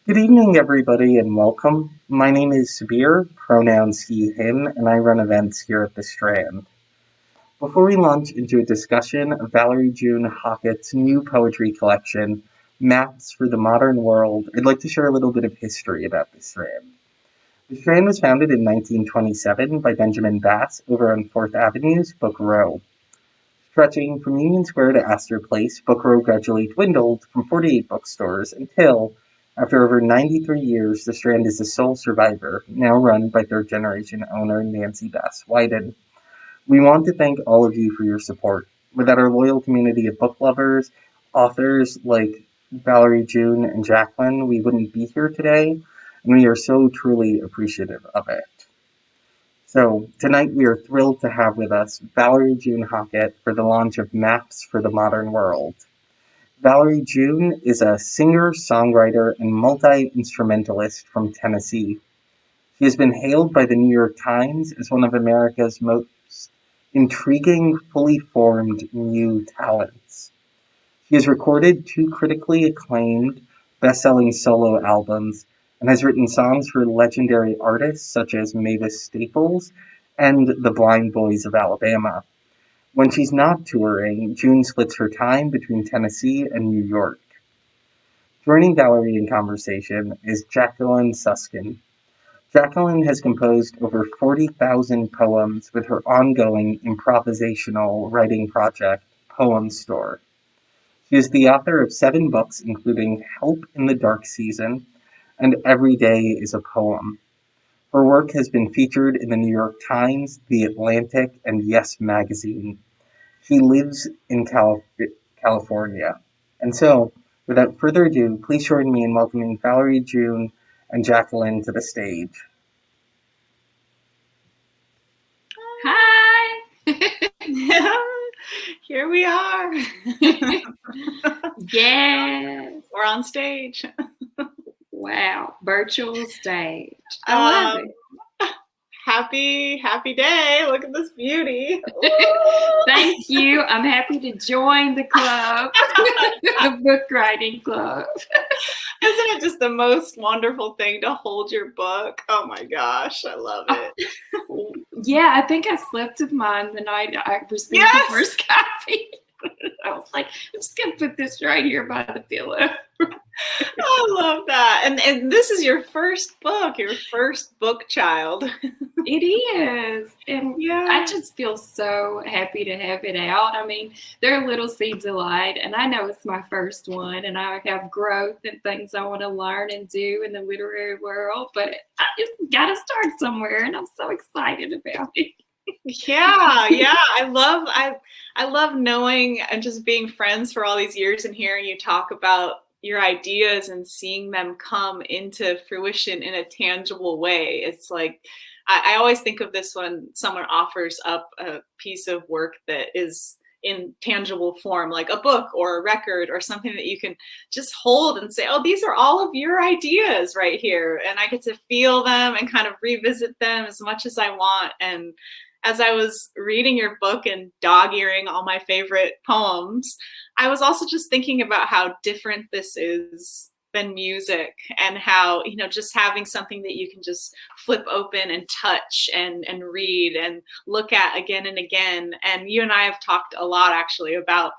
Good evening, everybody, and welcome. My name is Sabir, pronouns he, him, and I run events here at the Strand. Before we launch into a discussion of Valerie June Hockett's new poetry collection, Maps for the Modern World, I'd like to share a little bit of history about the Strand. The Strand was founded in 1927 by Benjamin Bass over on 4th Avenue's Book Row. Stretching from Union Square to Astor Place, Book Row gradually dwindled from 48 bookstores until, after over 93 years, the Strand is the sole survivor, now run by third-generation owner Nancy Bass Wyden. We want to thank all of you for your support. Without our loyal community of book lovers, authors like Valerie June and Jacqueline, we wouldn't be here today, and we are so truly appreciative of it. So, tonight we are thrilled to have with us Valerie June Hockett for the launch of Maps for the Modern World. Valerie June is a singer, songwriter, and multi-instrumentalist from Tennessee. She has been hailed by the New York Times as one of America's most intriguing, fully formed new talents. She has recorded 2 critically acclaimed, best-selling solo albums and has written songs for legendary artists such as Mavis Staples and the Blind Boys of Alabama. When she's not touring, June splits her time between Tennessee and New York. Joining Valerie in conversation is Jacqueline Suskin. Jacqueline has composed over 40,000 poems with her ongoing improvisational writing project, Poem Store. She is the author of 7 books, including Help in the Dark Season and Every Day is a Poem. Her work has been featured in the New York Times, The Atlantic, and Yes Magazine. She lives in California. And so, without further ado, please join me in welcoming Valerie June and Jacqueline to the stage. Hi! Here we are. Yes. We're on stage. Wow. Virtual stage. I love it. Happy day. Look at this beauty. Thank you. I'm happy to join the club, the book writing club. Isn't it just the most wonderful thing to hold your book? Oh my gosh, I love it. Yeah, I think I slept with mine the night I received the first copy. I was like, I'm just going to put this right here by the pillow. I love that. And this is your first book, your first book child. It is. And yeah. I just feel so happy to have it out. I mean, there are little seeds of light, and I know it's my first one, and I have growth and things I want to learn and do in the literary world, but I just got to start somewhere, and I'm so excited about it. Yeah. I love knowing and just being friends for all these years and hearing you talk about your ideas and seeing them come into fruition in a tangible way. It's like, I always think of this when someone offers up a piece of work that is in tangible form, like a book or a record or something that you can just hold and say, oh, these are all of your ideas right here. And I get to feel them and kind of revisit them as much as I want. And as I was reading your book and dog-earing all my favorite poems, I was also just thinking about how different this is than music, and how, just having something that you can just flip open and touch and read and look at again and again. And you and I have talked a lot actually about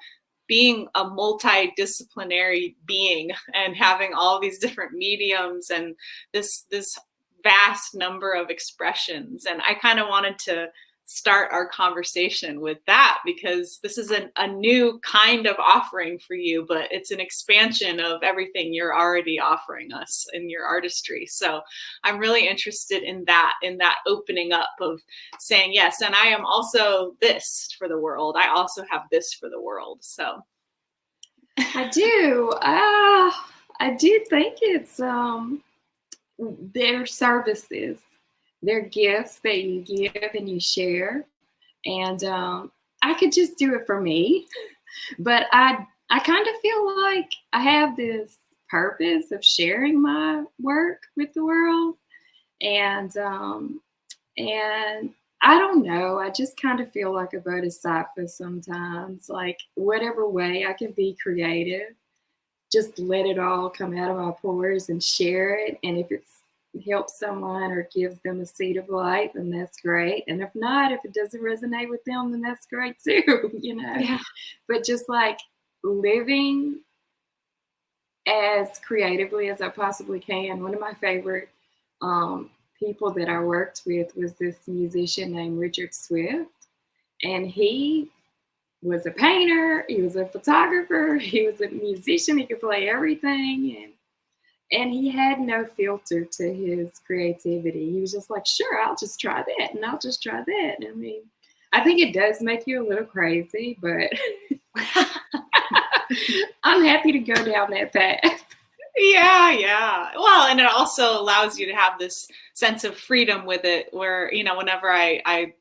being a multidisciplinary being and having all these different mediums and this vast number of expressions. And I kind of wanted to start our conversation with that, because this is a new kind of offering for you, but it's an expansion of everything you're already offering us in your artistry. So I'm really interested in that opening up of saying, yes, and I am also this for the world. I also have this for the world. So I do. I do think it's their services. They're gifts that you give and you share. And I could just do it for me. But I kind of feel like I have this purpose of sharing my work with the world. And I don't know. I just kind of feel like a bodhisattva sometimes. Like, whatever way I can be creative just let it all come out of my pores and share it. And if it helps someone or gives them a seed of light, then that's great. And if not, if it doesn't resonate with them, then that's great too, you know. Yeah. But just like living as creatively as I possibly can. One of my favorite people that I worked with was this musician named Richard Swift, and he was a painter, he was a photographer, he was a musician, he could play everything, and he had no filter to his creativity. He was just like, sure, I'll just try that, and I'll just try that. I mean, I think it does make you a little crazy, but I'm happy to go down that path. Yeah. Well, and it also allows you to have this sense of freedom with it, where, you know, whenever I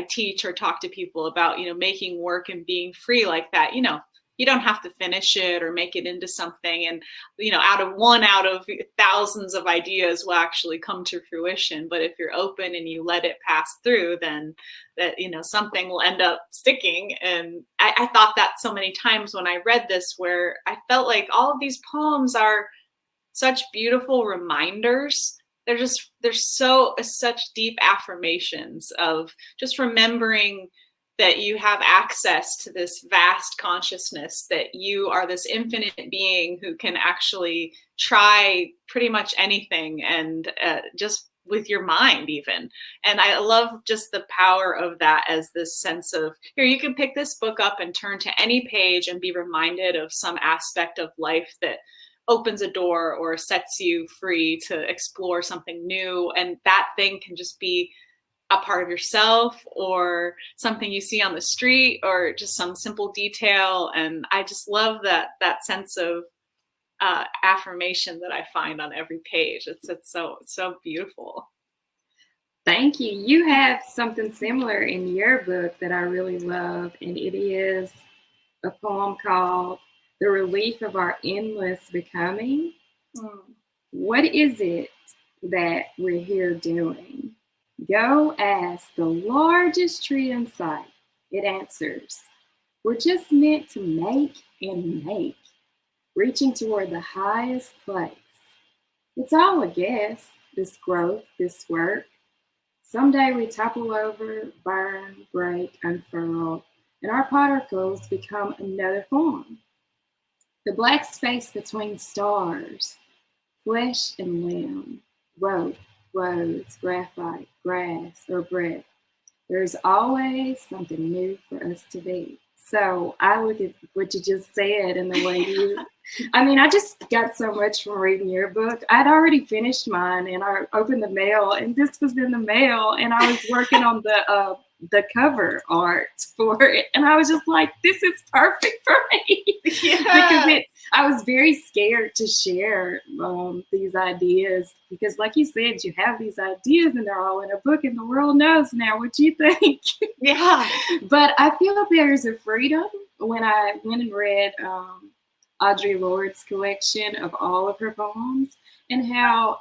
teach or talk to people about, you know, making work and being free like that, you know, you don't have to finish it or make it into something. And, you know, out of thousands of ideas will actually come to fruition. But if you're open and you let it pass through, then that, you know, something will end up sticking. And I thought that so many times when I read this, where I felt like all of these poems are such beautiful reminders. They're such deep affirmations of just remembering that you have access to this vast consciousness, that you are this infinite being who can actually try pretty much anything, and just with your mind even. And I love just the power of that as this sense of, here, you can pick this book up and turn to any page and be reminded of some aspect of life that opens a door or sets you free to explore something new. And that thing can just be a part of yourself, or something you see on the street, or just some simple detail. And I just love that sense of affirmation that I find on every page. It's so beautiful. Thank you. You have something similar in your book that I really love, and it is a poem called "The Relief of Our Endless Becoming." What is it that we're here doing? Go ask the largest tree in sight. It answers, we're just meant to make and make, reaching toward the highest place. It's all a guess, this growth, this work. Someday we topple over, burn, break, unfurl, and our particles become another form. The black space between stars, flesh and limb, rope, rose, graphite, grass, or breath. There's always something new for us to be. So I look at what you just said and the way you, I just got so much from reading your book. I'd already finished mine, and I opened the mail, and this was in the mail, and I was working on the cover art for it, and I was just like, this is perfect for me. Yeah. Because I was very scared to share these ideas, because like you said, you have these ideas and they're all in a book, and the world knows now what you think. Yeah. But I feel there's a freedom when I went and read Audre Lorde's collection of all of her poems, and how,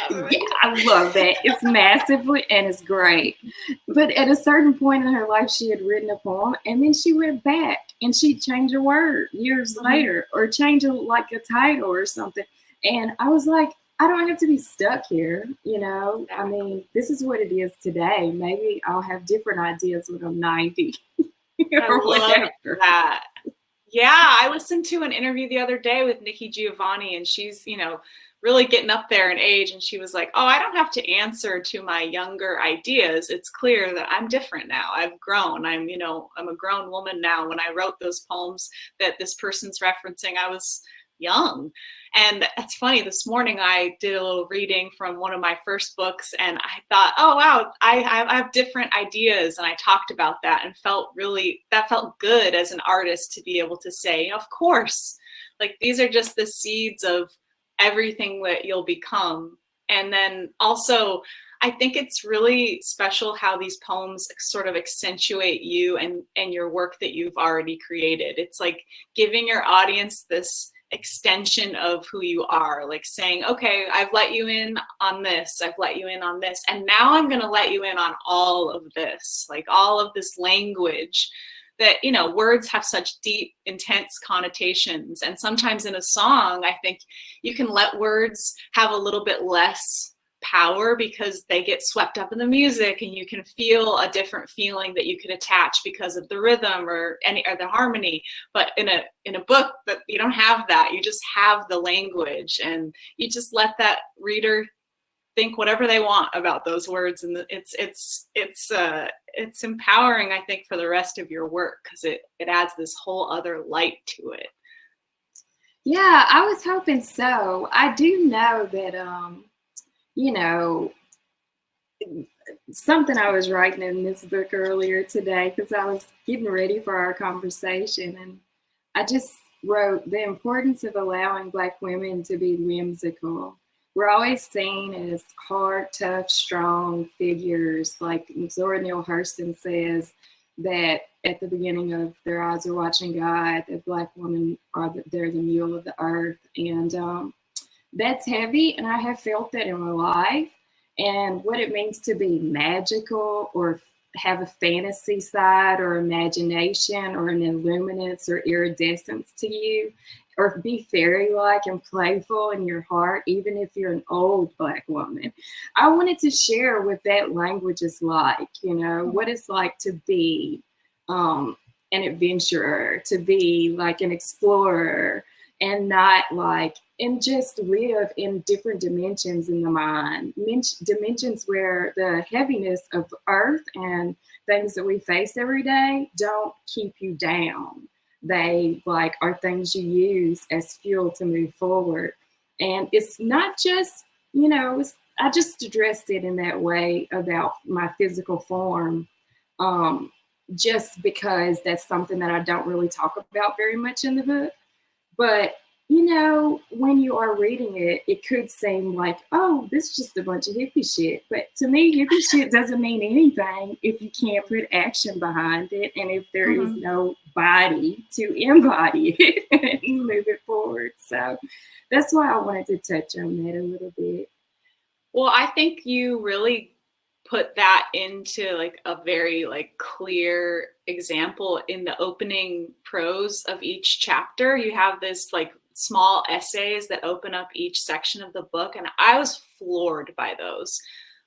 yeah, I love that. It's massively, and it's great. But at a certain point in her life, she had written a poem, and then she went back and she'd change a word years later, or change a title or something. And I was like, I don't have to be stuck here, you know? I mean, this is what it is today. Maybe I'll have different ideas when I'm 90 or whatever. That. Yeah, I listened to an interview the other day with Nikki Giovanni, and she's, you know, really getting up there in age, and she was like, oh, I don't have to answer to my younger ideas. It's clear that I'm different now. I've grown. I'm a grown woman now. When I wrote those poems that this person's referencing, I was young. And it's funny, this morning I did a little reading from one of my first books, and I thought, oh wow, I have different ideas, and I talked about that, and that felt good as an artist to be able to say, of course, like these are just the seeds of everything that you'll become. And then also, I think it's really special how these poems sort of accentuate you and your work that you've already created. It's like giving your audience this extension of who you are, like saying, okay, I've let you in on this, I've let you in on this, and now I'm going to let you in on all of this, like all of this language that, you know, words have such deep, intense connotations. And sometimes in a song, I think you can let words have a little bit less power because they get swept up in the music, and you can feel a different feeling that you could attach because of the rhythm or the harmony. But in a book, that you don't have that. You just have the language, and you just let that reader think whatever they want about those words, and it's empowering, I think, for the rest of your work, because it adds this whole other light to it. Yeah, I was hoping so. I do know that you know, something I was writing in this book earlier today, because I was getting ready for our conversation, and I just wrote the importance of allowing Black women to be whimsical. We're always seen as hard, tough, strong figures. Like Zora Neale Hurston says that at the beginning of Their Eyes Are Watching God, the Black women they're the mule of the earth. And that's heavy, and I have felt that in my life. And what it means to be magical or have a fantasy side or imagination or an illuminance or iridescence to you, or be fairy-like and playful in your heart, even if you're an old Black woman. I wanted to share what that language is like, you know, what it's like to be an adventurer, to be like an explorer, and not like, and just live in different dimensions in the mind, dimensions where the heaviness of earth and things that we face every day don't keep you down. They like are things you use as fuel to move forward. And it's not just, you know, I just addressed it in that way about my physical form, just because that's something that I don't really talk about very much in the book. But, you know, when you are reading it, it could seem like, oh, this is just a bunch of hippie shit. But to me, hippie shit doesn't mean anything if you can't put action behind it, and if there is no body to embody it and move it forward. So that's why I wanted to touch on that a little bit. Well, I think you really put that into like a very like clear example in the opening prose of each chapter. You have this like small essays that open up each section of the book, and I was floored by those.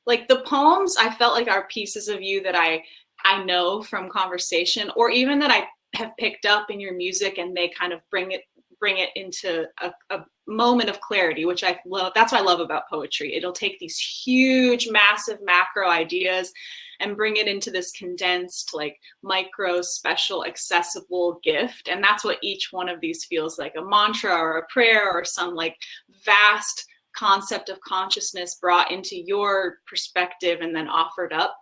Like the poems, I felt like are pieces of you that I know from conversation, or even that I have picked up in your music, and they kind of bring it into a moment of clarity, which I love. That's what I love about poetry. It'll take these huge, massive macro ideas and bring it into this condensed, like micro, special, accessible gift. And that's what each one of these feels like, a mantra or a prayer or some like vast concept of consciousness brought into your perspective and then offered up.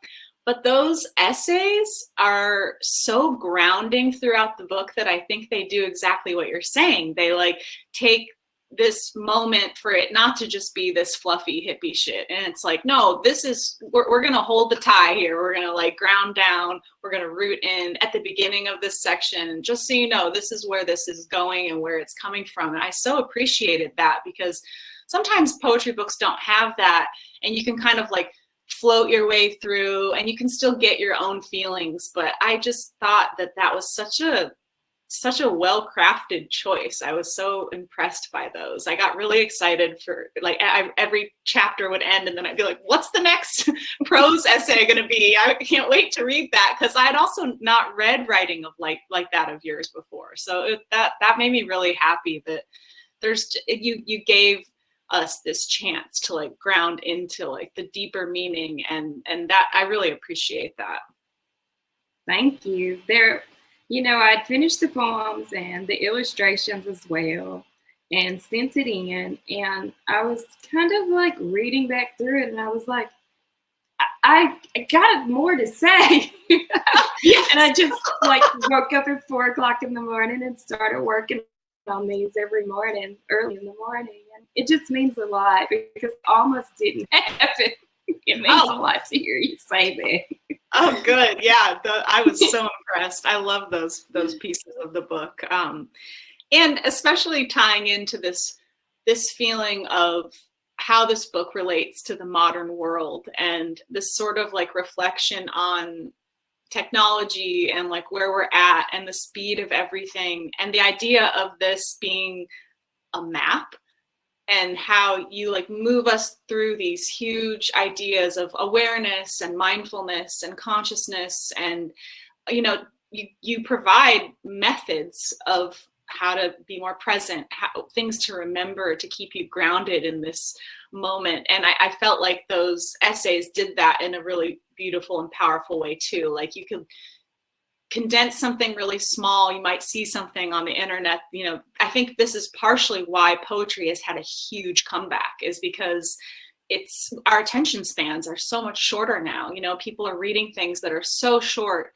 But those essays are so grounding throughout the book that I think they do exactly what you're saying. They like take this moment for it not to just be this fluffy hippie shit. And it's like, no, this is, we're going to hold the tie here. We're going to like ground down. We're going to root in at the beginning of this section. Just so you know, this is where this is going and where it's coming from. And I so appreciated that, because sometimes poetry books don't have that. And you can kind of like float your way through and you can still get your own feelings. But I just thought that that was such a well-crafted choice. I was so impressed by those. I got really excited for like every chapter would end and then I'd be like, what's the next prose essay going to be? I can't wait to read that, because I had also not read writing of like that of yours before. So that made me really happy that you gave us this chance to like ground into like the deeper meaning, and that I really appreciate that. Thank you. You know, I'd finished the poems and the illustrations as well and sent it in. And I was kind of like reading back through it, and I was like, I got more to say. Yes. And I just like woke up at 4:00 in the morning and started working on these every morning, early in the morning. And it just means a lot, because it almost didn't happen. It means a lot to hear you say that. Oh, good. Yeah, I was so impressed. I love those pieces of the book, and especially tying into this feeling of how this book relates to the modern world, and this sort of like reflection on technology and like where we're at and the speed of everything, and the idea of this being a map and how you like move us through these huge ideas of awareness and mindfulness and consciousness, and you provide methods of how to be more present, things to remember to keep you grounded in this moment. And I felt like those essays did that in a really beautiful and powerful way too. Like you could condense something really small. You might see something on the internet. I think this is partially why poetry has had a huge comeback, is because our attention spans are so much shorter now. People are reading things that are so short,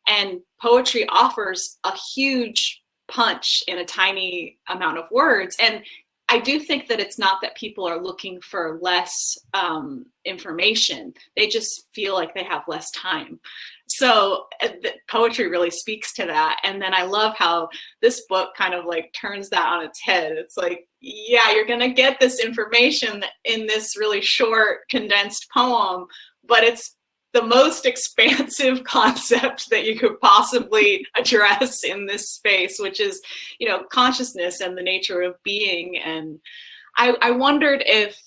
and poetry offers a huge punch in a tiny amount of words. And I do think that it's not that people are looking for less information. They just feel like they have less time. So poetry really speaks to that. And then I love how this book kind of like turns that on its head. It's like, yeah, you're going to get this information in this really short, condensed poem, but it's the most expansive concept that you could possibly address in this space, which is, consciousness and the nature of being. And I wondered if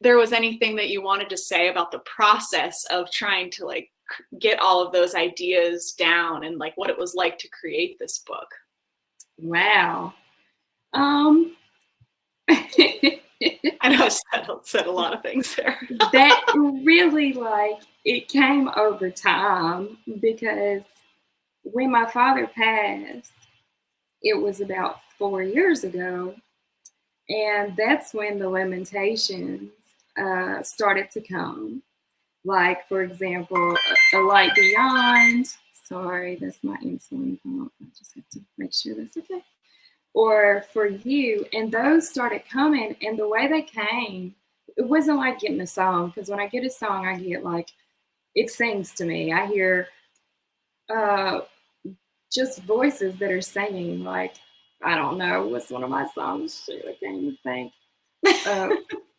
there was anything that you wanted to say about the process of trying to like get all of those ideas down, and like what it was like to create this book. Wow. I know I said a lot of things there. That really, like, it came over time, because when my father passed, it was about 4 years ago, and that's when the limitations started to come. Like, for example, A Light Beyond. Sorry, that's my insulin pump. I just have to make sure that's okay. Or For You. And those started coming. And the way they came, it wasn't like getting a song. Because when I get a song, I get like, it sings to me. I hear just voices that are singing. Like, I don't know, what's one of my songs? Shoot, I can't even think.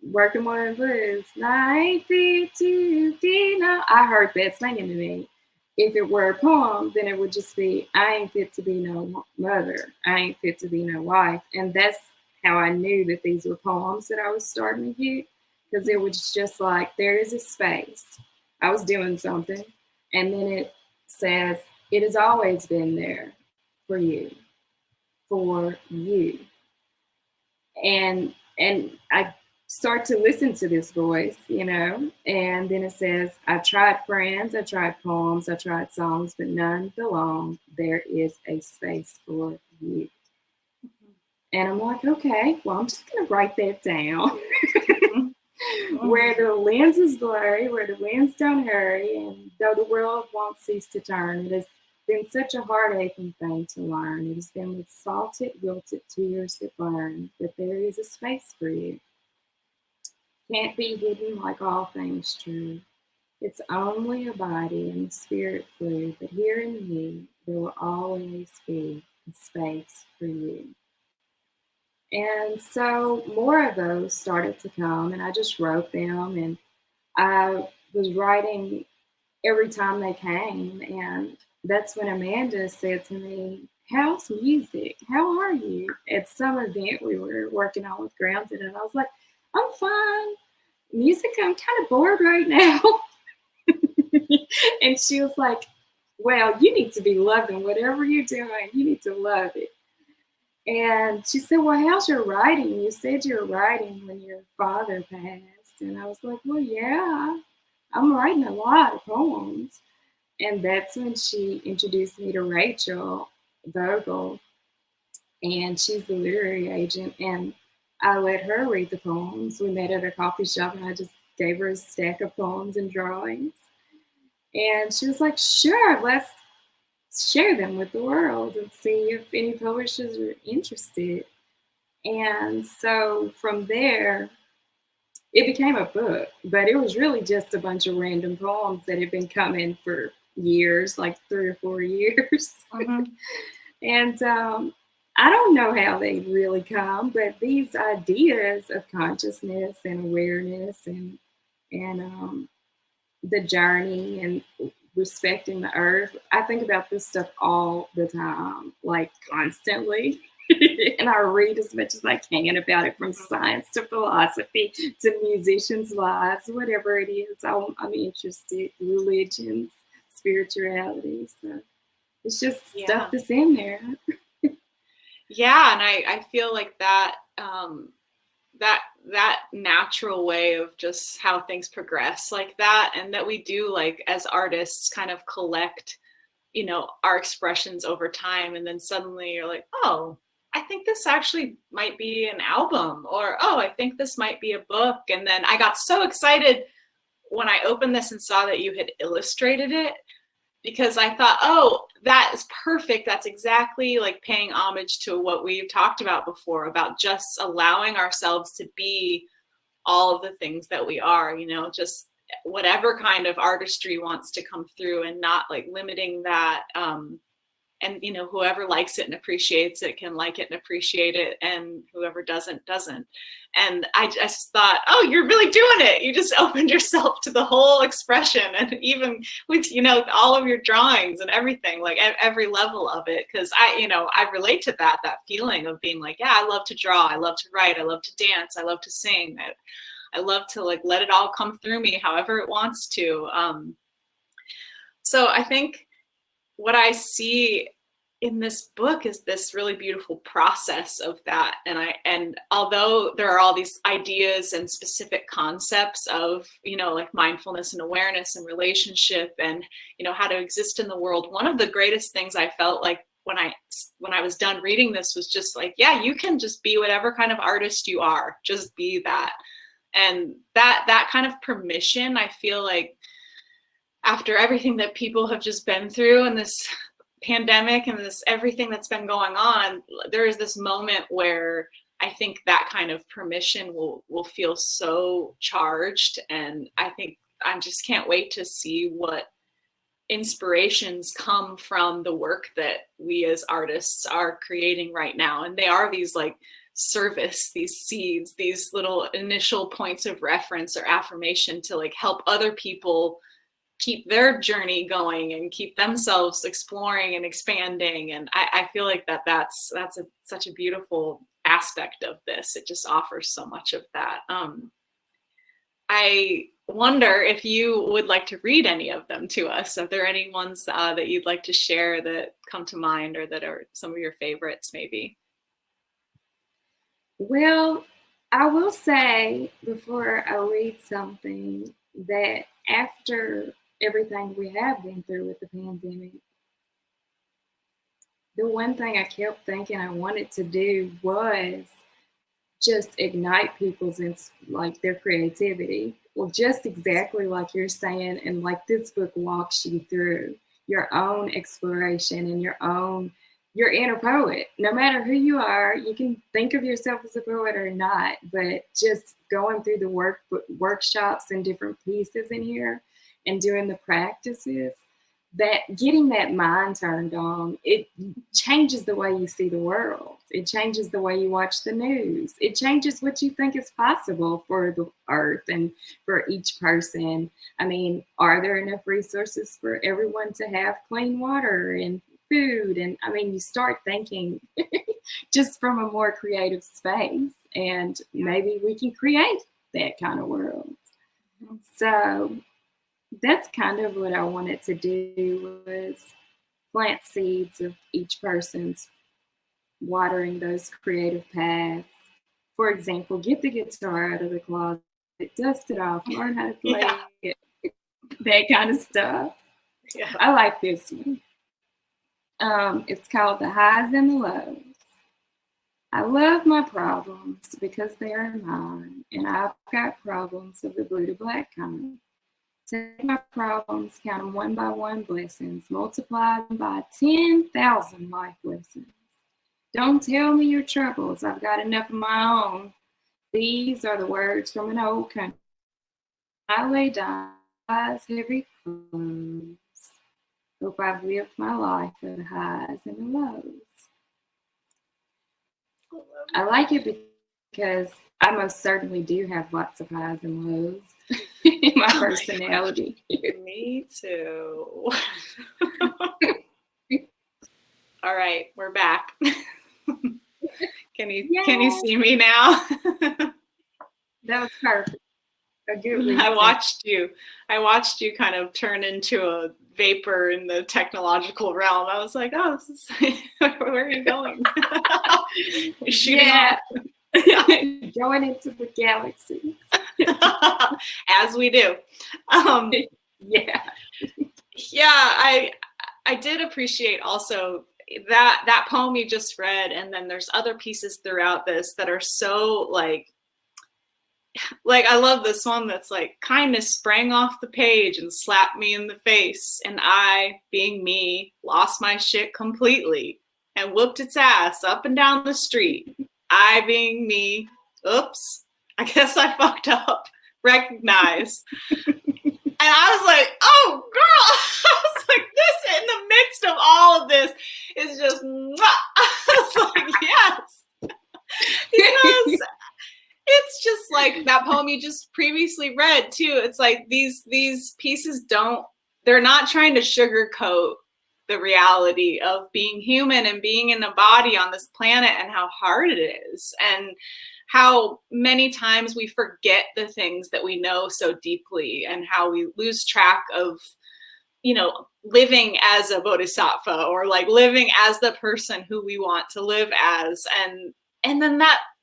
Working Woman Blues. I ain't fit to be no. I heard that singing to me. If it were a poem, then it would just be, I ain't fit to be no mother. I ain't fit to be no wife. And that's how I knew that these were poems that I was starting to get, because it was just like, there is a space. I was doing something, and then it says, it has always been there for you, for you. And I start to listen to this voice, and then it says, I tried friends, I tried poems, I tried songs, but none belong. There is a space for you. And I'm like, okay, well, I'm just going to write that down. Where the lens is blurry, where the winds don't hurry, and though the world won't cease to turn, it has been such a heart-aching thing to learn. It has been with salted, wilted tears that burn, that there is a space for you. Can't be hidden like all things true. It's only a body and the spirit flew, but here in me, there will always be a space for you. And so more of those started to come, and I just wrote them, and I was writing every time they came. And that's when Amanda said to me, how's music? How are you? At some event we were working on with Grounded, and I was like, I'm fine. Music, I'm kind of bored right now. And she was like, well, you need to be loving whatever you're doing. You need to love it. And she said, well, how's your writing? You said you were writing when your father passed. And I was like, well, yeah, I'm writing a lot of poems. And that's when she introduced me to Rachel Vogel. And she's the literary agent. And I let her read the poems. We met at a coffee shop, and I just gave her a stack of poems and drawings. And she was like, sure, let's share them with the world and see if any publishers are interested. And so from there, it became a book, but it was really just a bunch of random poems that had been coming for years, like 3 or 4 years. Mm-hmm. And I don't know how they really come, but these ideas of consciousness and awareness and the journey and respecting the earth. I think about this stuff all the time, like constantly. And I read as much as I can about it, from science to philosophy to musicians' lives, whatever it is. I'm interested. Religions, spirituality. So it's just stuff that's in there. Yeah, and I feel like that that natural way of just how things progress like that, and that we do, like, as artists, kind of collect, you know, our expressions over time, and then suddenly you're like, oh, I think this actually might be an album, or oh, I think this might be a book. And then I got so excited when I opened this and saw that you had illustrated it, because I thought, oh, that is perfect. That's exactly like paying homage to what we've talked about before, about just allowing ourselves to be all of the things that we are, you know, just whatever kind of artistry wants to come through, and not like limiting that. And, you know, whoever likes it and appreciates it can like it and appreciate it, and whoever doesn't. And I just thought, oh, you're really doing it. You just opened yourself to the whole expression, and even with, you know, all of your drawings and everything, like every level of it. Because I relate to that feeling of being like, yeah, I love to draw, I love to write, I love to dance, I love to sing. I love to, like, let it all come through me however it wants to. So I think what I see in this book is this really beautiful process of that. And although there are all these ideas and specific concepts of, you know, like mindfulness and awareness and relationship and, you know, how to exist in the world, one of the greatest things I felt like when I was done reading this was just like, yeah, you can just be whatever kind of artist you are, just be that. And that kind of permission, I feel like, after everything that people have just been through and this pandemic and this everything that's been going on, there is this moment where I think that kind of permission will feel so charged. And I think I just can't wait to see what inspirations come from the work that we as artists are creating right now. And they are these like service, these seeds, these little initial points of reference or affirmation to like help other people keep their journey going and keep themselves exploring and expanding. And I feel like that's such a beautiful aspect of this. It just offers so much of that. I wonder if you would like to read any of them to us. Are there any ones that you'd like to share that come to mind, or that are some of your favorites maybe? Well, I will say before I read something that after everything we have been through with the pandemic, the one thing I kept thinking I wanted to do was just ignite people's like their creativity. Well, just exactly like you're saying, and like this book walks you through your own exploration and your inner poet. No matter who you are, you can think of yourself as a poet or not, but just going through the workshops and different pieces in here and doing the practices, that getting that mind turned on, it changes the way you see the world. It changes the way you watch the news. It changes what you think is possible for the earth and for each person. I mean, are there enough resources for everyone to have clean water and food? And I mean, you start thinking just from a more creative space, and maybe we can create that kind of world. So that's kind of what I wanted to do, was plant seeds of each person's watering those creative paths. For example, get the guitar out of the closet, dust it off, learn how to play it, that kind of stuff. Yeah. I like this one. It's called The Highs and the Lows. I love my problems because they are mine, and I've got problems of the blue to black kind. Take my problems, count them one by one blessings, multiply them by 10,000 life lessons. Don't tell me your troubles, I've got enough of my own. These are the words from an old country. I lay down, eyes heavy closed. Hope I've lived my life of the highs and the lows. I like it because I most certainly do have lots of highs and lows. my personality. Me too. All right, we're back. Can you see me now? That was perfect. A good reason. I watched you kind of turn into a vapor in the technological realm. I was like, oh, this is where are you going? You're shooting off. Going into the galaxy. As we do. Yeah. I did appreciate also that poem you just read, and then there's other pieces throughout this that are so like I love this one that's like, kindness sprang off the page and slapped me in the face, and I, being me, lost my shit completely and whooped its ass up and down the street. I, being me, oops, I guess I fucked up, recognize. And I was like, oh, girl, I was like, this, in the midst of all of this, is just, I was like, yes. Because it's just like that poem you just previously read, too. It's like these pieces they're not trying to sugarcoat the reality of being human and being in a body on this planet and how hard it is. And how many times we forget the things that we know so deeply, and how we lose track of, living as a bodhisattva, or like living as the person who we want to live as. And then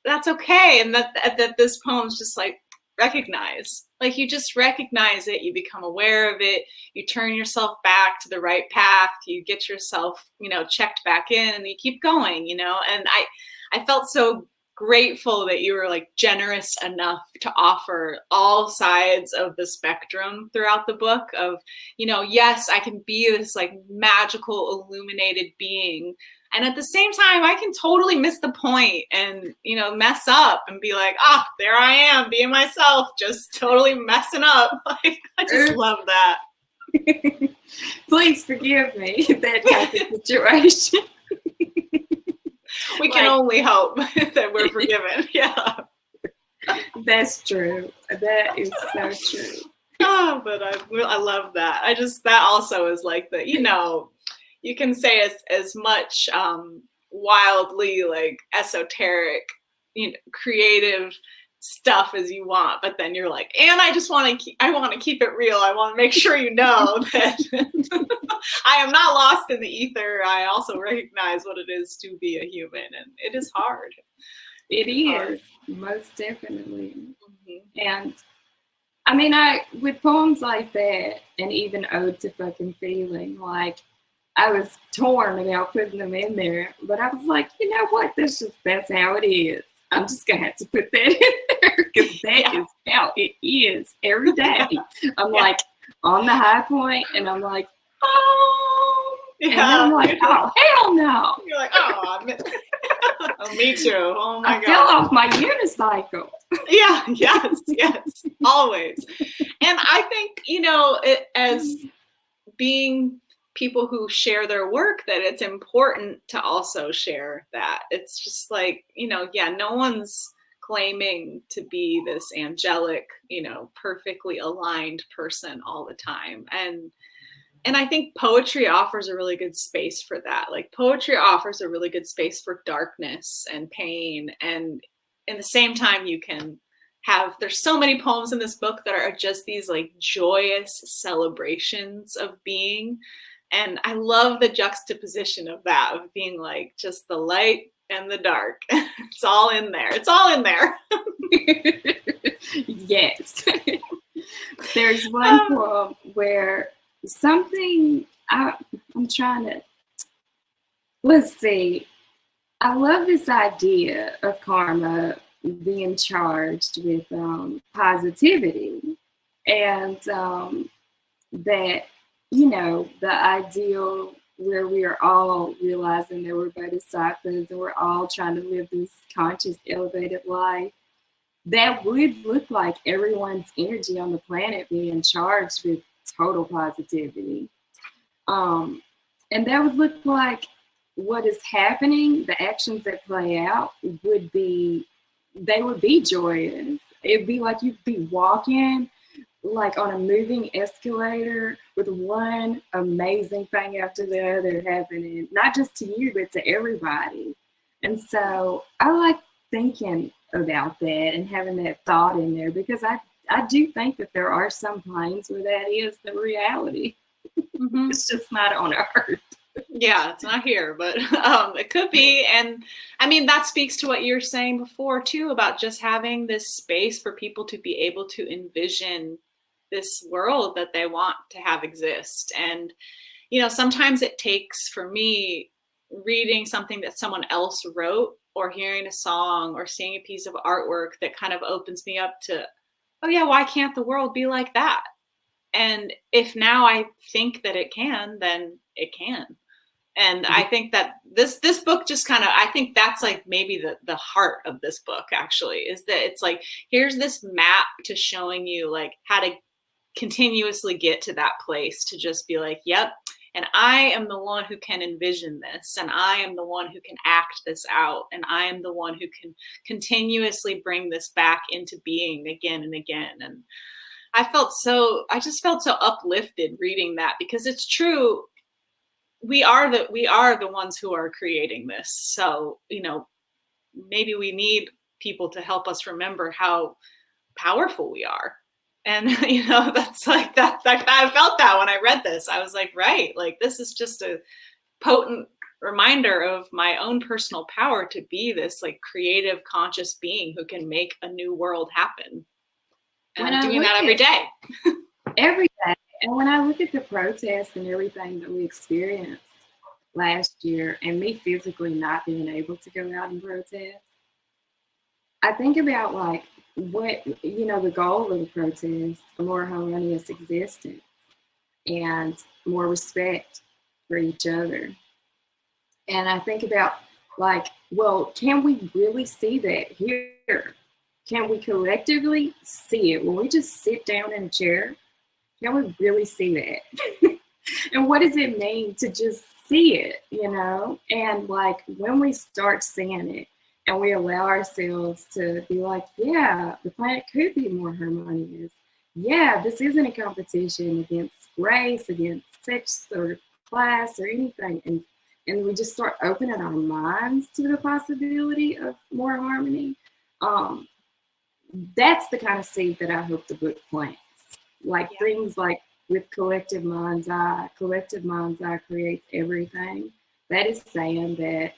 that's okay. And that this poem's just like, recognize, like, you just recognize it, you become aware of it, you turn yourself back to the right path, you get yourself, checked back in, and you keep going, and I felt so grateful that you were like generous enough to offer all sides of the spectrum throughout the book of, yes, I can be this like magical illuminated being, and at the same time I can totally miss the point and mess up and be like, there I am being myself, just totally messing up. Like, I just love that. Please forgive me, that type of situation. We can only hope that we're forgiven. Yeah. That's true. That is so true. Oh, but I love that. That also is like the, you can say as much wildly like esoteric, creative stuff as you want, but then you're like, and I want to keep it real. I want to make sure that I am not lost in the ether. I also recognize what it is to be a human, and it is hard. It is, most definitely. Mm-hmm. And I mean, with poems like that, and even Ode to Fucking Feeling, like, I was torn about putting them in there, but I was like, you know what? That's how it is. I'm just going to have to put that in there, because that is how it is every day. I'm like on the high point, and I'm like, oh, and then I'm like, oh, hell no. You're like, oh, me too. Oh my God. I fell off my unicycle. Yeah, yes, always. And I think, as being people who share their work, that it's important to also share that. It's just like, no one's claiming to be this angelic, perfectly aligned person all the time. And I think poetry offers a really good space for that. Like, poetry offers a really good space for darkness and pain. And in the same time, you can there's so many poems in this book that are just these like joyous celebrations of being. And I love the juxtaposition of that, of being like just the light and the dark. It's all in there. It's all in there. Yes. There's one poem where something, I'm trying to, let's see. I love this idea of karma being charged with positivity, and that, the ideal where we are all realizing that we're bodhisattvas and we're all trying to live this conscious, elevated life, that would look like everyone's energy on the planet being charged with total positivity. And that would look like what is happening, the actions that play out would be joyous. It'd be like you'd be walking like on a moving escalator with one amazing thing after the other happening, not just to you, but to everybody. And so I like thinking about that and having that thought in there, because I do think that there are some planes where that is the reality. Mm-hmm. It's just not on Earth. Yeah, it's not here, but it could be. And I mean, that speaks to what you were saying before too, about just having this space for people to be able to envision this world that they want to have exist. And, you know, sometimes it takes, for me, reading something that someone else wrote, or hearing a song, or seeing a piece of artwork that kind of opens me up to, oh yeah, why can't the world be like that? And if now I think that it can, then it can. And I think that this book just kind of, I think that's like maybe the heart of this book actually, is that it's like, here's this map to showing you like how to continuously get to that place, to just be like, yep, and I am the one who can envision this, and I am the one who can act this out, and I am the one who can continuously bring this back into being again and again. And I just felt so uplifted reading that, because it's true. We are the ones who are creating this. So, you know, maybe we need people to help us remember how powerful we are. And, you know, that's like that. I felt that when I read this. I was like, right, like this is just a potent reminder of my own personal power to be this like creative, conscious being who can make a new world happen. And I'm doing that every day. Every day. And when I look at the protests and everything that we experienced last year, and me physically not being able to go out and protest, I think about like what, you know, the goal of the protest, a more harmonious existence and more respect for each other. And I think about like, well, can we really see that here? Can we collectively see it? When we just sit down in a chair, can we really see that? And what does it mean to just see it, you know? And like when we start seeing it and we allow ourselves to be like, yeah, the planet could be more harmonious. Yeah, this isn't a competition against race, against sex or class or anything. And we just start opening our minds to the possibility of more harmony. That's the kind of seed that I hope the book plants. Like things like with collective mind's eye creates everything. That is saying that,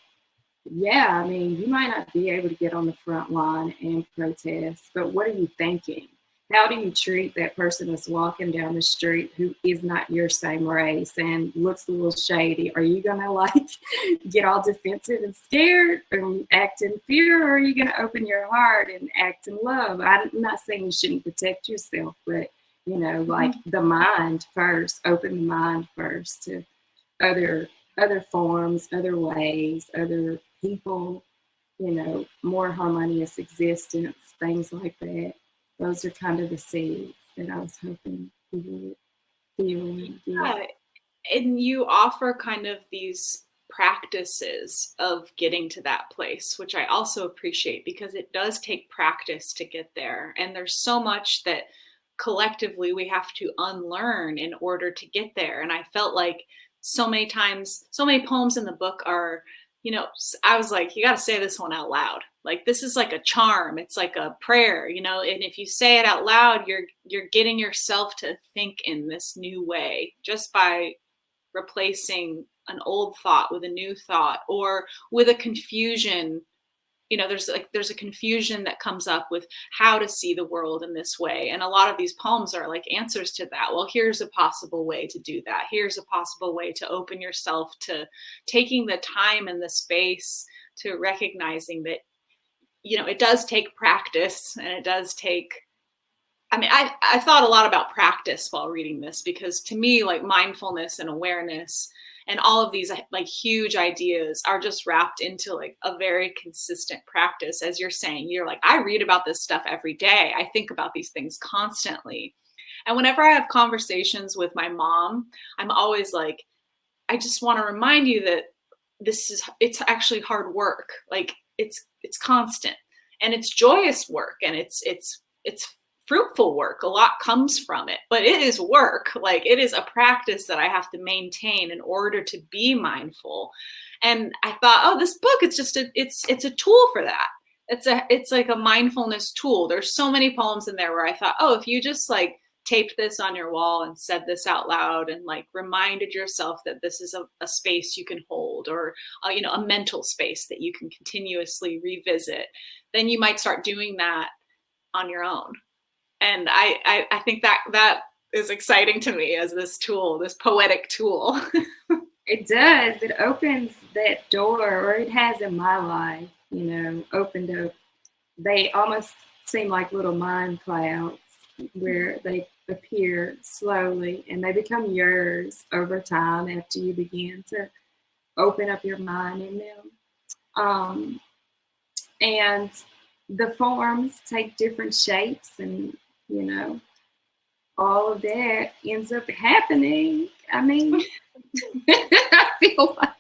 yeah, I mean, you might not be able to get on the front line and protest, but what are you thinking? How do you treat that person that's walking down the street who is not your same race and looks a little shady? Are you gonna like get all defensive and scared and act in fear, or are you gonna open your heart and act in love? I'm not saying you shouldn't protect yourself, but you know, like the mind first, open the mind first to other forms, other ways, other people, you know, more harmonious existence, things like that. Those are kind of the seeds that I was hoping we would feel and get. Yeah. And you offer kind of these practices of getting to that place, which I also appreciate, because it does take practice to get there. And there's so much that collectively we have to unlearn in order to get there. And I felt like so many times, so many poems in the book are, you know, I was like, you got to say this one out loud. Like, this is like a charm. It's like a prayer, you know, and if you say it out loud, you're getting yourself to think in this new way, just by replacing an old thought with a new thought, or with a confusion. You know, there's a confusion that comes up with how to see the world in this way. And a lot of these poems are like answers to that. Well, here's a possible way to do that. Here's a possible way to open yourself to taking the time and the space to recognizing that, you know, it does take practice, and it does take, I mean, I thought a lot about practice while reading this, because to me, like mindfulness and awareness and all of these like huge ideas are just wrapped into like a very consistent practice. As you're saying, you're like, I read about this stuff every day. I think about these things constantly. And whenever I have conversations with my mom, I'm always like, I just want to remind you that it's actually hard work. Like it's constant, and it's joyous work, and it's fruitful work. A lot comes from it, but it is work. Like, it is a practice that I have to maintain in order to be mindful. And I thought, oh, this book, it's just it's a tool for that. It's like a mindfulness tool. There's so many poems in there where I thought, oh, if you just like taped this on your wall and said this out loud and like reminded yourself that this is a space you can hold, or a mental space that you can continuously revisit, then you might start doing that on your own. And I think that is exciting to me as this tool, this poetic tool. It does. It opens that door, or it has in my life, opened up. They almost seem like little mind clouds where they appear slowly and they become yours over time after you begin to open up your mind in them. And the forms take different shapes, and all of that ends up happening. I mean, I feel like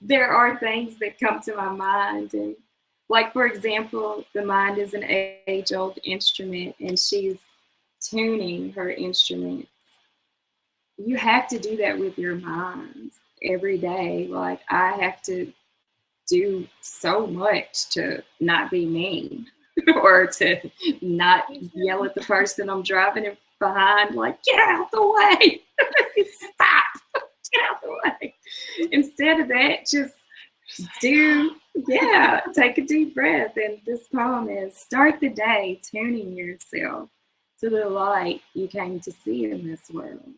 there are things that come to my mind, and like, for example, the mind is an age-old instrument and she's tuning her instruments. You have to do that with your mind every day. Like, I have to do so much to not be mean or to not yell at the person I'm driving in behind, like, get out the way. Stop. Get out the way. Instead of that, just take a deep breath. And this poem is, start the day tuning yourself to the light you came to see in this world.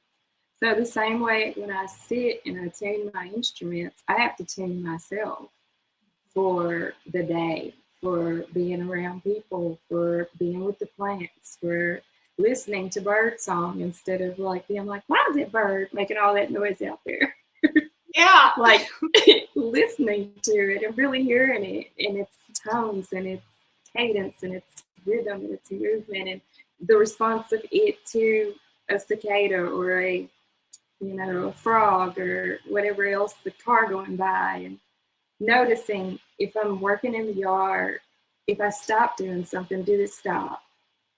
So the same way when I sit and I tune my instruments, I have to tune myself for the day, for being around people, for being with the plants, for listening to bird song instead of like being like, why is that bird making all that noise out there? Yeah. Like listening to it and really hearing it in its tones and its cadence and its rhythm and its movement and the response of it to a cicada or a frog or whatever else, the car going by, and noticing if I'm working in the yard, if I stop doing something, do it stop?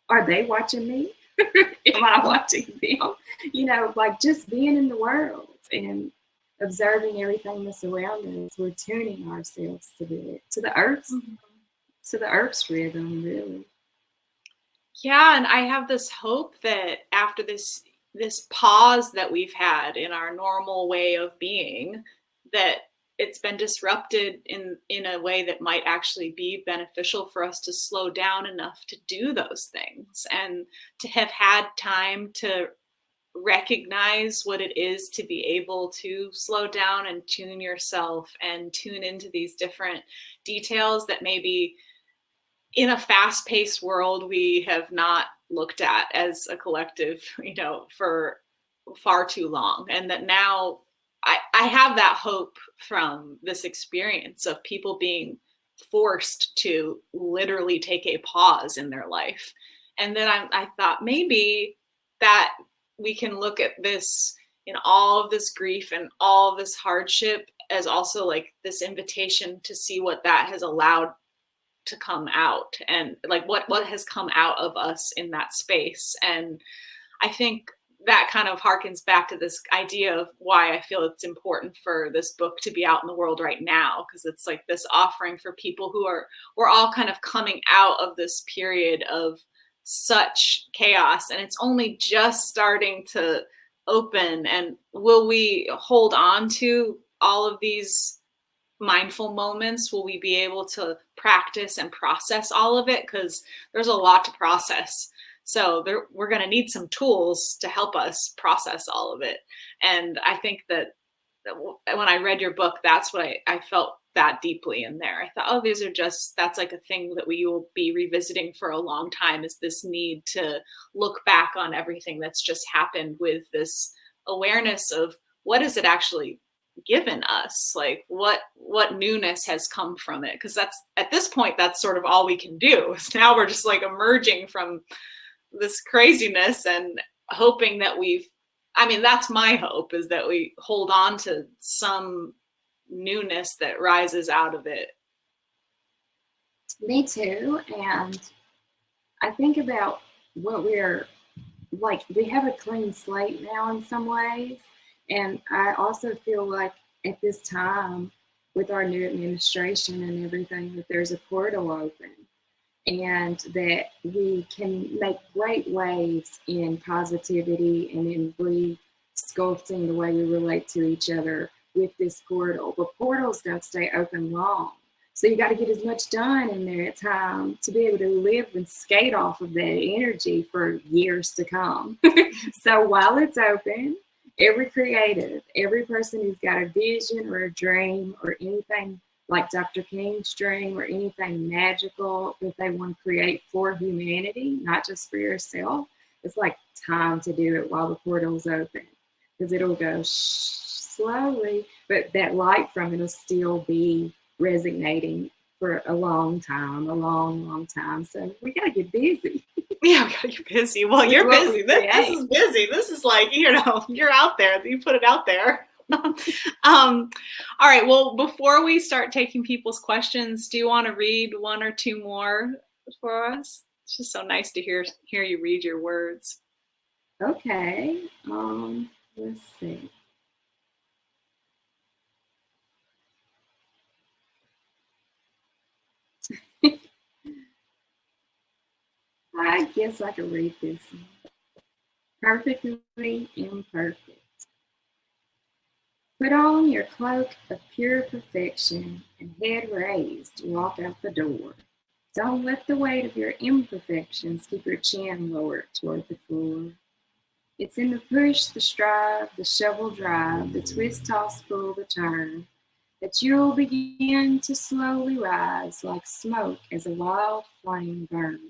Are they watching me? Am I watching them? Like just being in the world and observing everything that's around us. We're tuning ourselves to the earth's rhythm, really. Yeah, and I have this hope that after this pause that we've had in our normal way of being, that it's been disrupted in a way that might actually be beneficial for us to slow down enough to do those things and to have had time to recognize what it is to be able to slow down and tune yourself and tune into these different details that maybe in a fast-paced world we have not looked at as a collective, for far too long. And that now I have that hope from this experience of people being forced to literally take a pause in their life. And then I thought maybe that we can look at this, in all of this grief and all of this hardship, as also like this invitation to see what that has allowed to come out, and like what has come out of us in that space. And I think that kind of harkens back to this idea of why I feel it's important for this book to be out in the world right now, because it's like this offering for people we're all kind of coming out of this period of such chaos, and it's only just starting to open. And will we hold on to all of these mindful moments? Will we be able to practice and process all of it? Because there's a lot to process. So we're going to need some tools to help us process all of it. And I think that when I read your book, that's what I felt that deeply in there. I thought, oh, that's like a thing that we will be revisiting for a long time, is this need to look back on everything that's just happened with this awareness of what is it actually given us, like what newness has come from it. Because that's, at this point, that's sort of all we can do. Now we're just like emerging from this craziness and hoping that that's my hope, is that we hold on to some newness that rises out of it. Me too. And I think about what we're like, we have a clean slate now in some ways. And I also feel like at this time, with our new administration and everything, that there's a portal open and that we can make great waves in positivity and in re-sculpting the way we relate to each other with this portal. But portals don't stay open long. So you got to get as much done in there at time to be able to live and skate off of that energy for years to come. So while it's open, every creative, every person who's got a vision or a dream or anything like Dr. King's dream or anything magical that they want to create for humanity, not just for yourself, it's like time to do it while the portal's open, because it'll go slowly, but that light from it will still be resonating for a long time, a long time. So we got to get busy. Yeah, we gotta get busy. Well, you're busy. This is busy. This is like, you're out there. You put it out there. All right. Well, before we start taking people's questions, do you want to read one or two more for us? It's just so nice to hear you read your words. Okay. Let's see. I guess I can read this one. Perfectly imperfect. Put on your cloak of pure perfection and head raised, walk out the door. Don't let the weight of your imperfections keep your chin lowered toward the floor. It's in the push, the strive, the shovel drive, the twist, toss, pull, the turn, that you'll begin to slowly rise like smoke as a wild flame burns.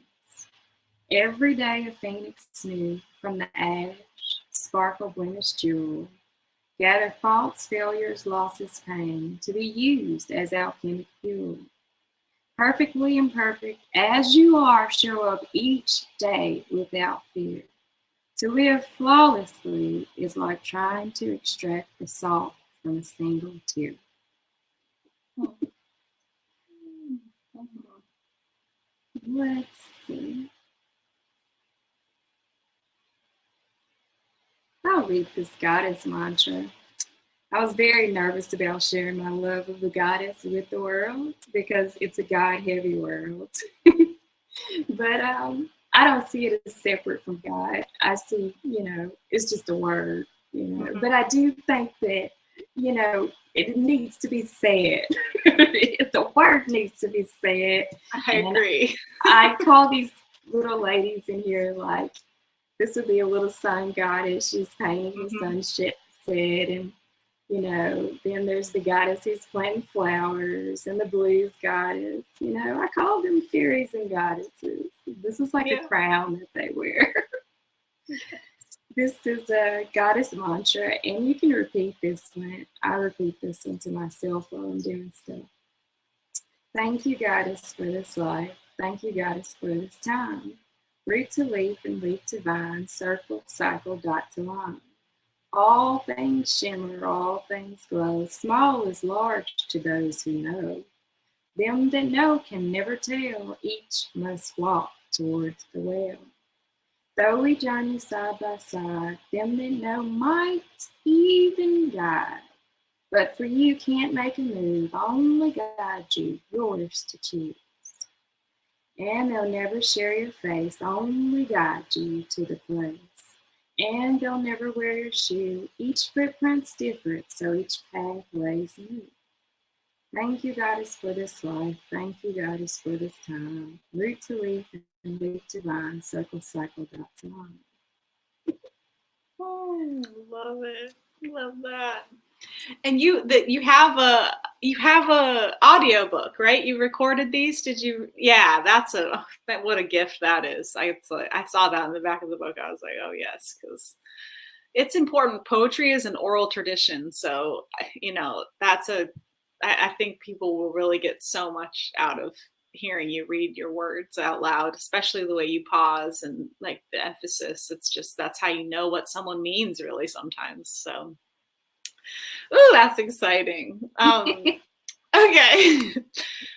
Every day a phoenix new, from the ash, sparkle blemished jewel. Gather faults, failures, losses, pain, to be used as alchemic fuel. Perfectly imperfect as you are, show up each day without fear. To live flawlessly is like trying to extract the salt from a single tear. Let's see. I'll read this goddess mantra. I was very nervous about sharing my love of the goddess with the world because it's a God-heavy world. But I don't see it as separate from God. I see, it's just a word, Mm-hmm. But I do think that, it needs to be said. The word needs to be said. I agree. I call these little ladies in here like, this would be a little sun goddess. She's painting the sunset, and then there's the goddess who's planting flowers, and the blues goddess. I call them fairies and goddesses. This is like a crown that they wear. This is a goddess mantra, and you can repeat this one. I repeat this one to myself while I'm doing stuff. Thank you, goddess, for this life. Thank you, goddess, for this time. Root to leaf and leaf to vine, circle, cycle, dot to line. All things shimmer, all things glow. Small is large to those who know. Them that know can never tell. Each must walk towards the well. Though we journey side by side, them that know might even guide. But for you can't make a move, only guide you, yours to choose. And they'll never share your face, only guide you to the place. And they'll never wear your shoe, each footprint's different, so each path lays new. Thank you, goddess, for this life. Thank you, goddess, for this time. Root to leaf and leaf to vine, circle, cycle, dot to line. Oh, love it. Love that. And you have a audiobook, right? You recorded these? Did you? Yeah, what a gift that is. I saw that in the back of the book. I was like, oh yes, because it's important. Poetry is an oral tradition, so I think people will really get so much out of hearing you read your words out loud, especially the way you pause and like the emphasis. It's just, that's how you know what someone means really sometimes. So, ooh, that's exciting. Okay.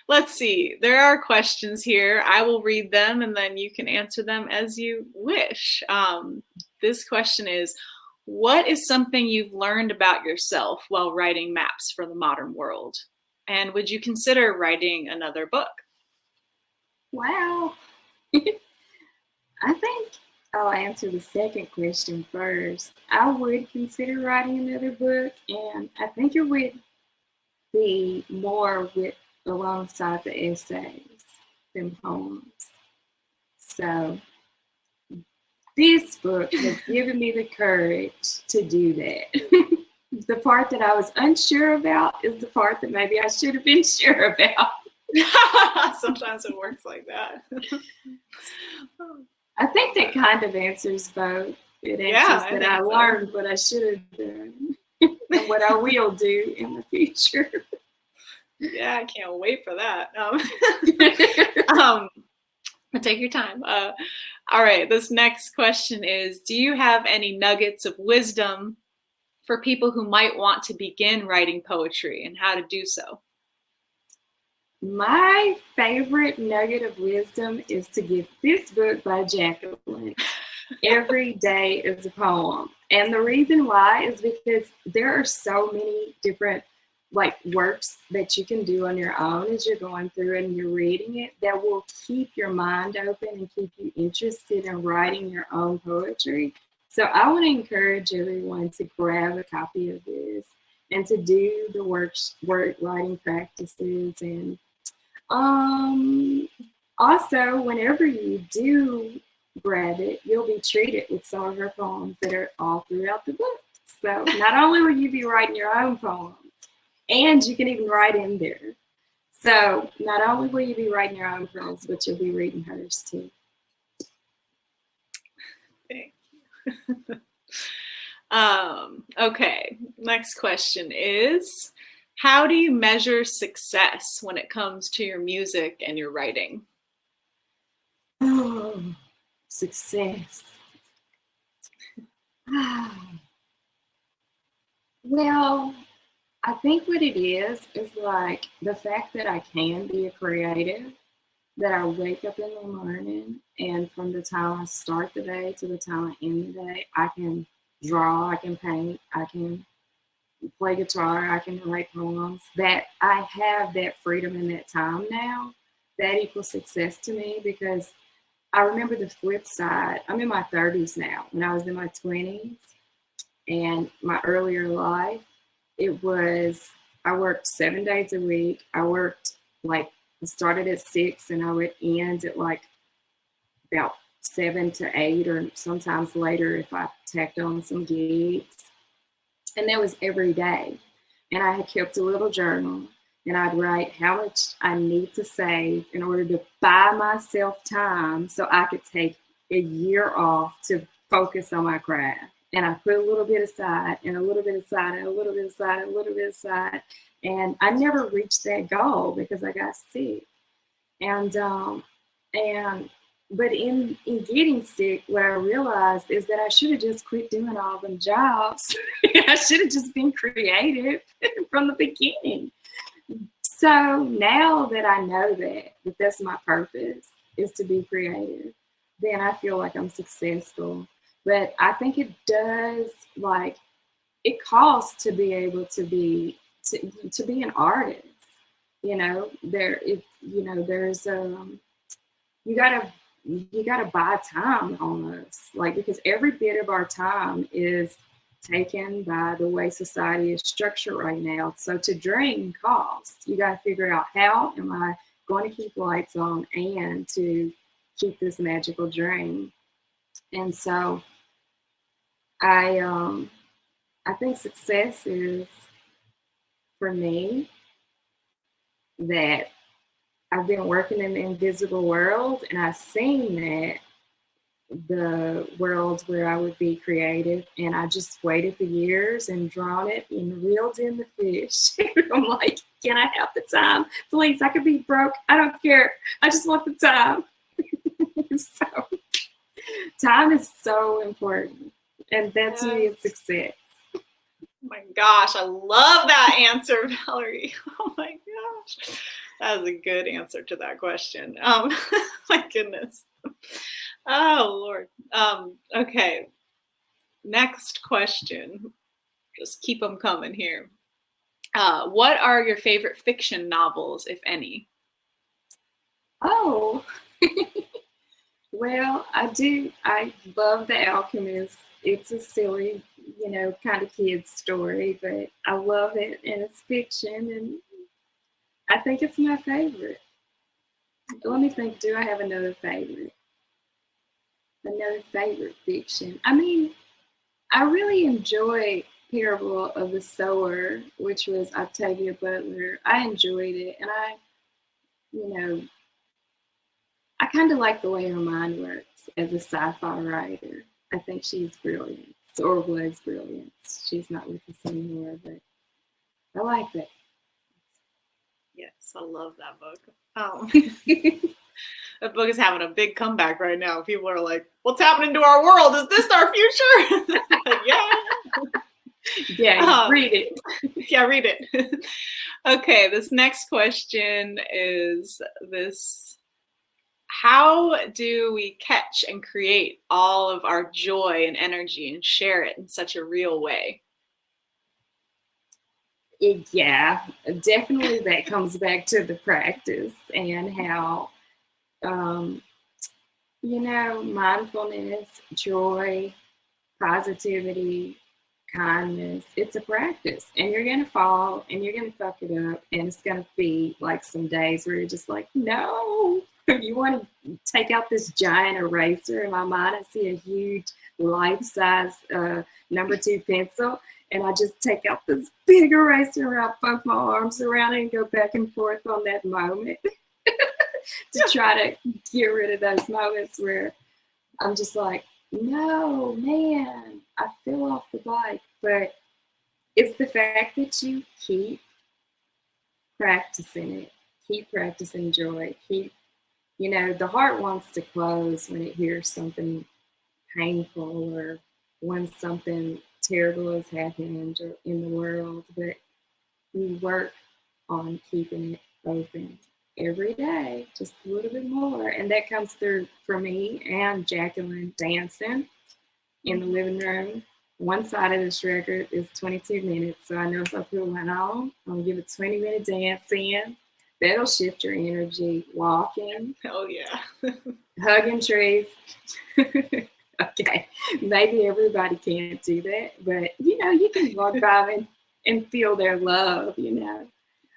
Let's see. There are questions here. I will read them and then you can answer them as you wish. This question is, what is something you've learned about yourself while writing maps for the modern world? And would you consider writing another book? Wow. I think I'll answer the second question first. I would consider writing another book, and I think it would be more with alongside the essays than poems. So this book has given me the courage to do that. The part that I was unsure about is the part that maybe I should have been sure about. Sometimes it works like that. I think that kind of answers both. It answers that I learned what I should have done and what I will do in the future. Yeah, I can't wait for that. Take your time. All right, this next question is, do you have any nuggets of wisdom for people who might want to begin writing poetry and how to do so? My favorite nugget of wisdom is to give this book by Jacqueline. Every day is a poem. And the reason why is because there are so many different works that you can do on your own as you're going through and you're reading it that will keep your mind open and keep you interested in writing your own poetry. So I want to encourage everyone to grab a copy of this and to do the word writing practices. And also, whenever you do grab it, you'll be treated with some of her poems that are all throughout the book. So not only will you be writing your own poems, and you can even write in there. So not only will you be writing your own poems, but you'll be reading hers too. Thank you. Okay, next question is, how do you measure success when it comes to your music and your writing? Oh, success. Well, I think what it is like the fact that I can be a creative, that I wake up in the morning and from the time I start the day to the time I end the day, I can draw, I can paint, I can play guitar, I can write poems, that I have that freedom and that time now, that equals success to me. Because I remember the flip side. I'm in my 30s now. When I was in my 20s and my earlier life, I worked 7 days a week. I worked I started at 6 and I would end at about 7 to 8 or sometimes later if I tacked on some gigs. And that was every day. And I had kept a little journal and I'd write how much I need to save in order to buy myself time so I could take a year off to focus on my craft. And I put a little bit aside and a little bit aside and a little bit aside and a little bit aside. And I never reached that goal because I got sick. But in getting sick, what I realized is that I should have just quit doing all them jobs. I should have just been creative from the beginning. So now that I know that that's my purpose, is to be creative, then I feel like I'm successful. But I think it does, it costs to be able to be an artist. There's you gotta buy time almost, because every bit of our time is taken by the way society is structured right now. So to dream costs. You gotta figure out, how am I going to keep lights on and to keep this magical dream? And so I think success is, for me, that I've been working in the invisible world and I've seen that the world where I would be creative, and I just waited for years and drawn it and reeled in the fish. I'm like, can I have the time? Please, I could be broke. I don't care. I just want the time. So time is so important. And that to me is success. my gosh, I love that answer, Valerie. Oh my gosh. That was a good answer to that question. My goodness. Oh Lord. Okay. Next question. Just keep them coming here. What are your favorite fiction novels, if any? Oh, well, I love The Alchemist. It's a silly, kind of kid story, but I love it, and it's fiction, and I think it's my favorite. Let me think, do I have another favorite? Another favorite fiction. I mean, I really enjoy Parable of the Sower, which was Octavia Butler. I enjoyed it, and you know, I kind of like the way her mind works as a sci-fi writer. I think she's brilliant, or was brilliant. She's not with us anymore, but I like that. Yes, I love that book. That book is having a big comeback right now. People are like, what's happening to our world? Is this our future? Yeah. Yeah, read it. Yeah, read it. Okay, this next question is this. How do we catch and create all of our joy and energy and share it in such a real way? Yeah, definitely that comes back to the practice and how, mindfulness, joy, positivity, kindness, it's a practice. And you're going to fall and you're going to fuck it up. And it's going to be like some days where you're just like, no. You want to take out this giant eraser. In my mind, I see a huge life-size number 2 pencil. And I just take out this big eraser and I put my arms around it and go back and forth on that moment to try to get rid of those moments where I'm just like, no, man, I fell off the bike. But it's the fact that you keep practicing it, keep practicing joy, the heart wants to close when it hears something painful or when something terrible has happened in the world, but you work on keeping it open every day, just a little bit more. And that comes through for me and Jacqueline dancing in the living room. One side of this record is 22 minutes, so I know if I put one on, I'm gonna give a 20-minute dance in. That'll shift your energy. Walking. Oh yeah. Hugging trees. Okay, maybe everybody can't do that, but you can walk by them and feel their love, especially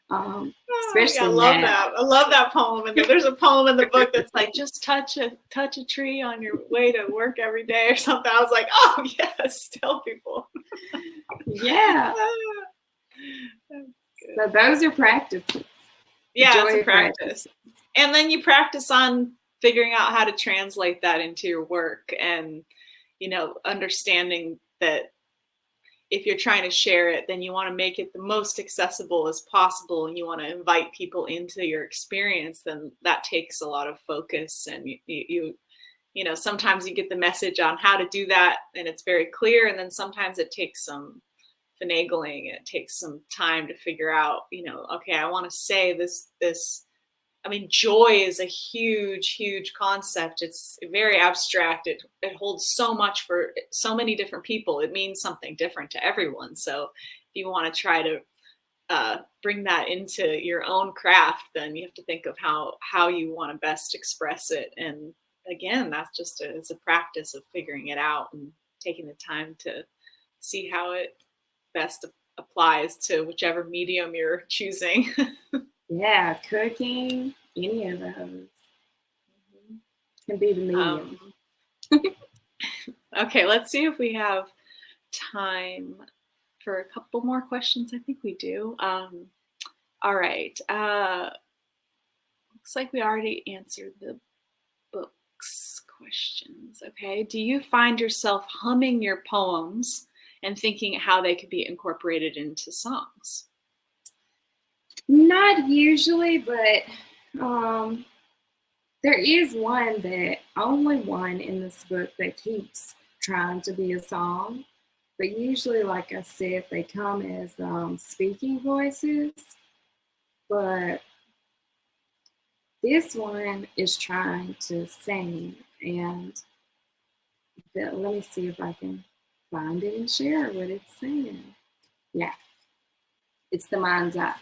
I love now. that. I love that poem. And there's a poem in the book that's like, just touch a tree on your way to work every day or something. I was like, oh yes, tell people. Yeah. So those are practices. Yeah, it's a practice. And then you practice on figuring out how to translate that into your work and, understanding that if you're trying to share it, then you want to make it the most accessible as possible and you want to invite people into your experience, then that takes a lot of focus. And you sometimes you get the message on how to do that and it's very clear. And then sometimes it takes some finagling. It takes some time to figure out, okay, I want to say this. I mean, joy is a huge, huge concept. It's very abstract. It holds so much for so many different people. It means something different to everyone. So if you want to try to bring that into your own craft, then you have to think of how you want to best express it. And again, that's just it's a practice of figuring it out and taking the time to see how it best applies to whichever medium you're choosing. Yeah, cooking, any of those can be the medium. Okay, let's see if we have time for a couple more questions. I think we do. All right. Looks like we already answered the books questions. Okay. Do you find yourself humming your poems and thinking how they could be incorporated into songs? Not usually, but there is only one in this book that keeps trying to be a song, But usually, like I said, they come as speaking voices. But this one is trying to sing, and let me see if I can find it and share what it's saying. Yeah, it's the mind's eye.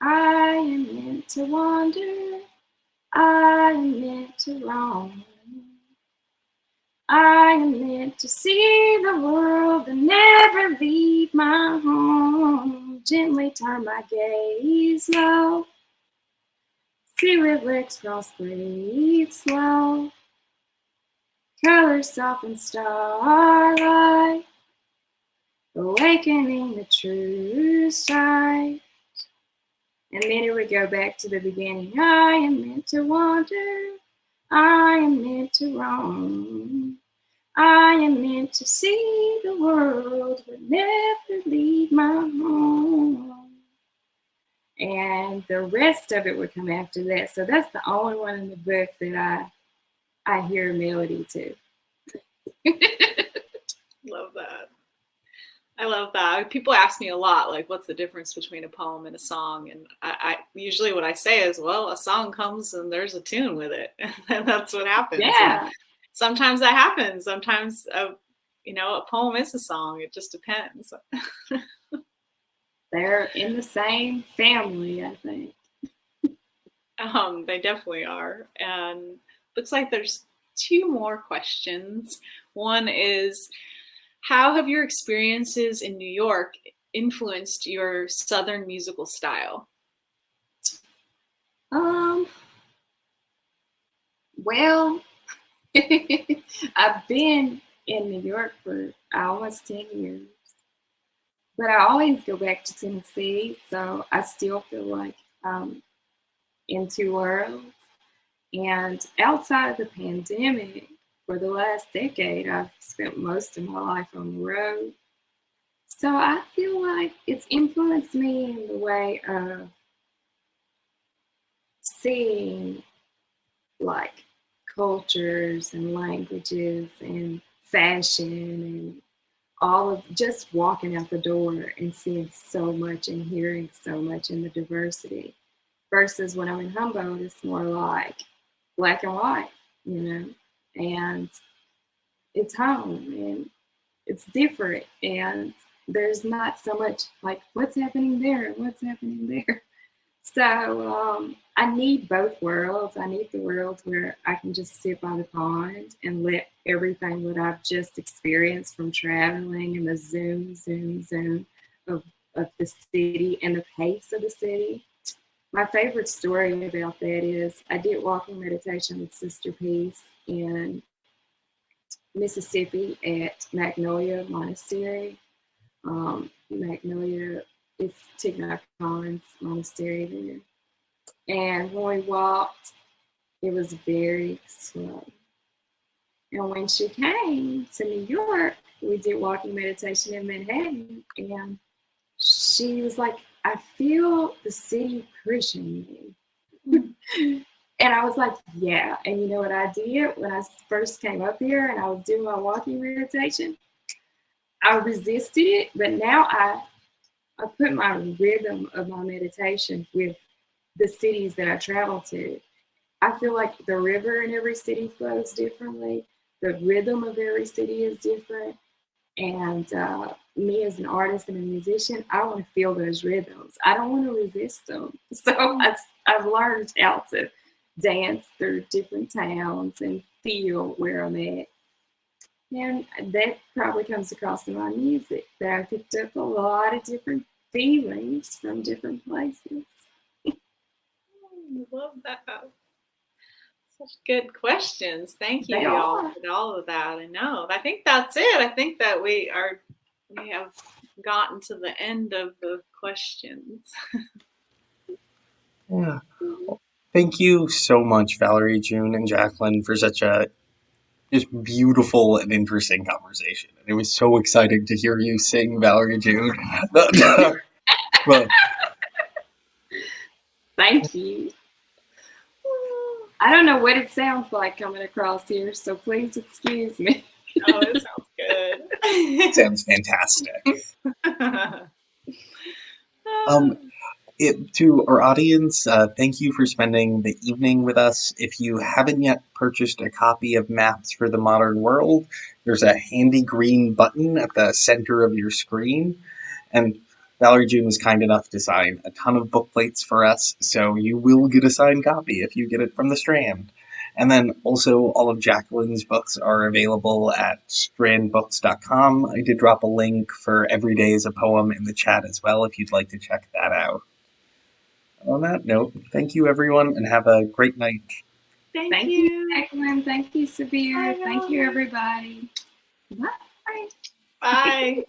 I am meant to wander, I am meant to roam. I am meant to see the world and never leave my home. Gently turn my gaze low, see where legs cross, breathe slow. Colors soften starlight, awakening the true sight. And then it would go back to the beginning. I am meant to wander, I am meant to roam. I am meant to see the world, but never leave my home. And the rest of it would come after that. So that's the only one in the book that I hear a melody to. Love that. I love that. People ask me a lot, like, what's the difference between a poem and a song? And I usually what I say is, well, a song comes and there's a tune with it. And that's what happens. Yeah. And sometimes that happens. Sometimes, a poem is a song. It just depends. They're in the same family, I think. They definitely are. And looks like there's 2 more questions. One is, how have your experiences in New York influenced your Southern musical style? Well, I've been in New York for almost 10 years, but I always go back to Tennessee, so I still feel like I'm in 2 worlds. And outside of the pandemic, for the last decade, I've spent most of my life on the road. So I feel like it's influenced me in the way of seeing like cultures and languages and fashion and all of just walking out the door and seeing so much and hearing so much in the diversity. Versus when I'm in Humboldt, it's more like black and white, and it's home and it's different, and there's not so much like what's happening there and what's happening there. So I need both worlds. I need the world where I can just sit by the pond and let everything that I've just experienced from traveling and the zoom of the city and the pace of the city. My favorite story about that is I did walking meditation with Sister Peace in Mississippi at Magnolia Monastery. Magnolia, it's Thich Nhat Hanh's monastery there. And when we walked, it was very slow. And when she came to New York, we did walking meditation in Manhattan, and she was like, I feel the city pushing me. And I was like, yeah. And you know what I did when I first came up here and I was doing my walking meditation? I resisted it, but now I put my rhythm of my meditation with the cities that I travel to. I feel like the river in every city flows differently. The rhythm of every city is different. And me as an artist and a musician, I want to feel those rhythms. I don't want to resist them. So I've learned how to dance through different towns and feel where I'm at. And that probably comes across in my music, that I picked up a lot of different feelings from different places. I love that. Such good questions. Thank you, y'all, for all of that. I know. I think that's it. I think that we have gotten to the end of the questions. Yeah. Well, thank you so much, Valerie June and Jacqueline, for such a just beautiful and interesting conversation. And it was so exciting to hear you sing, Valerie June. Thank you. I don't know what it sounds like coming across here, so please excuse me. Oh, it sounds good. Sounds fantastic. To our audience, thank you for spending the evening with us. If you haven't yet purchased a copy of Maps for the Modern World, there's a handy green button at the center of your screen. And Valerie June was kind enough to sign a ton of book plates for us, so you will get a signed copy if you get it from the Strand. And then also all of Jacqueline's books are available at strandbooks.com. I did drop a link for Every Day is a Poem in the chat as well if you'd like to check that out. On that note, thank you everyone and have a great night. Thank you, Jacqueline. Thank you, Sabir. Bye, Thank you, everybody. Bye. Bye.